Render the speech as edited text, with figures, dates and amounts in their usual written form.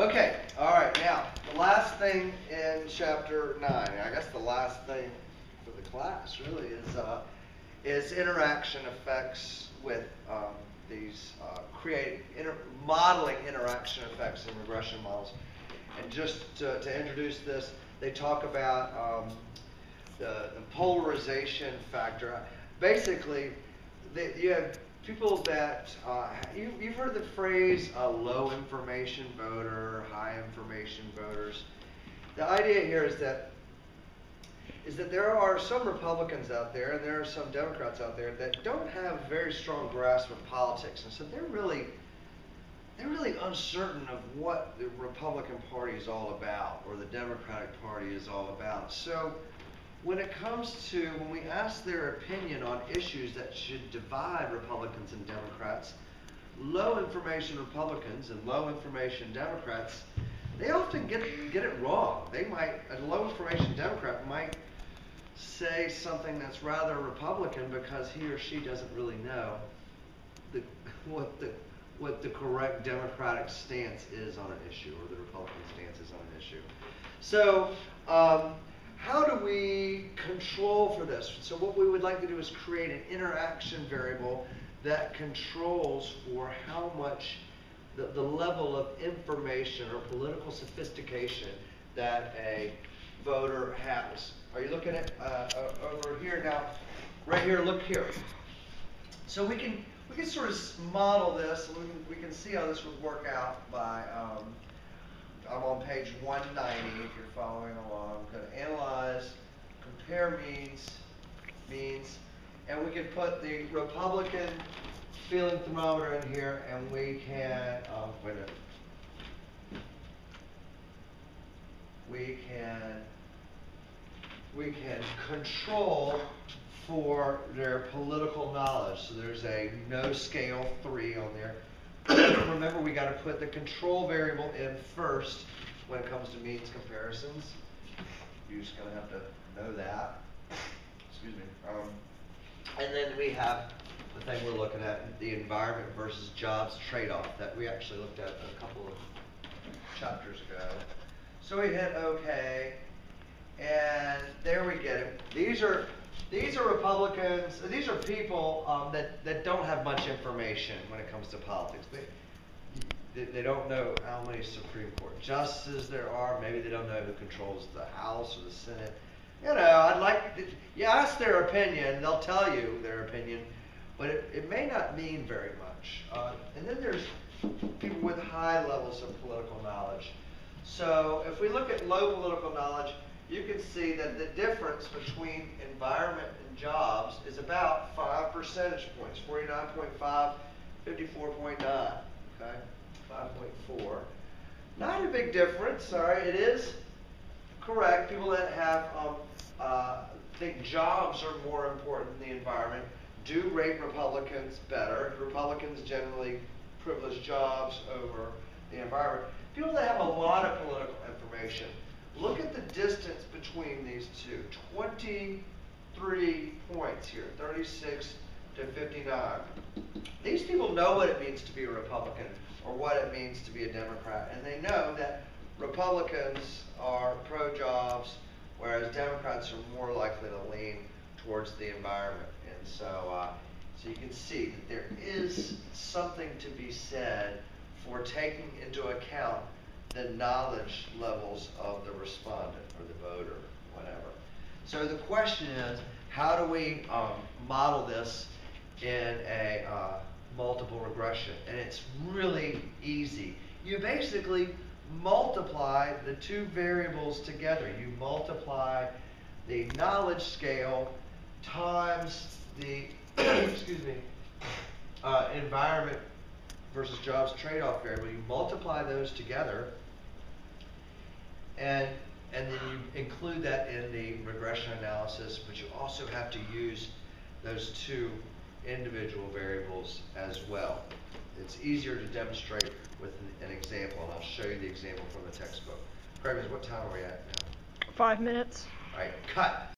Okay, all right, now, the last thing in chapter 9, I guess the last thing for the class really is interaction effects with these modeling interaction effects in regression models. And just to introduce this, they talk about the polarization factor. Basically, you have people that, you've heard the phrase low information voter, high information voters. The idea here is that there are some Republicans out there and there are some Democrats out there that don't have a very strong grasp of politics. And so they're really uncertain of what the Republican Party is all about or the Democratic Party is all about. So when we ask their opinion on issues that should divide Republicans and Democrats, low information Republicans and low information Democrats, they often get it wrong. A low information Democrat might say something that's rather Republican because he or she doesn't really know what the correct Democratic stance is on an issue or the Republican stance is on an issue. So how do we control for this? So what we would like to do is create an interaction variable that controls for how much the level of information or political sophistication that a voter has. Are you looking at over here now? Right here, look here. So we can sort of model this, and we can see how this would work out by, I'm on page 190 if you're following along. I'm going to analyze, compare means, and we can put the Republican feeling thermometer in here, and we can, wait a minute. We can control for their political knowledge. So there's a no scale 3 on there. Remember, we got to put the control variable in first when it comes to means comparisons. You're just going to have to know that. Excuse me. And then we have the thing we're looking at, the environment versus jobs trade-off that we actually looked at a couple of chapters ago. So we hit OK, and there we get it. These are Republicans. These are people that don't have much information when it comes to politics. They don't know how many Supreme Court justices there are. Maybe they don't know who controls the House or the Senate. You know, you ask their opinion, they'll tell you their opinion, but it may not mean very much. And then there's people with high levels of political knowledge. So if we look at low political knowledge, you can see that the difference between environment and jobs is about 5 percentage points, 49.5, 54.9, okay, 5.4. Not a big difference, all right, it is correct. People that have, think jobs are more important than the environment do rate Republicans better. Republicans generally privilege jobs over the environment. People that have a lot of political information, look at the distance between these two, 23 points here, 36 to 59. These people know what it means to be a Republican or what it means to be a Democrat, and they know that Republicans are pro-jobs, whereas Democrats are more likely to lean towards the environment. And so, so you can see that there is something to be said for taking into account the knowledge levels of the respondent or the voter, whatever. So the question is, how do we model this in a multiple regression? And it's really easy. You basically multiply the two variables together. You multiply the knowledge scale times the excuse me, environment versus jobs trade-off variable. You multiply those together, and then you include that in the regression analysis, but you also have to use those two individual variables as well. It's easier to demonstrate with an example, and I'll show you the example from the textbook. Craig, what time are we at now? 5 minutes. All right, cut.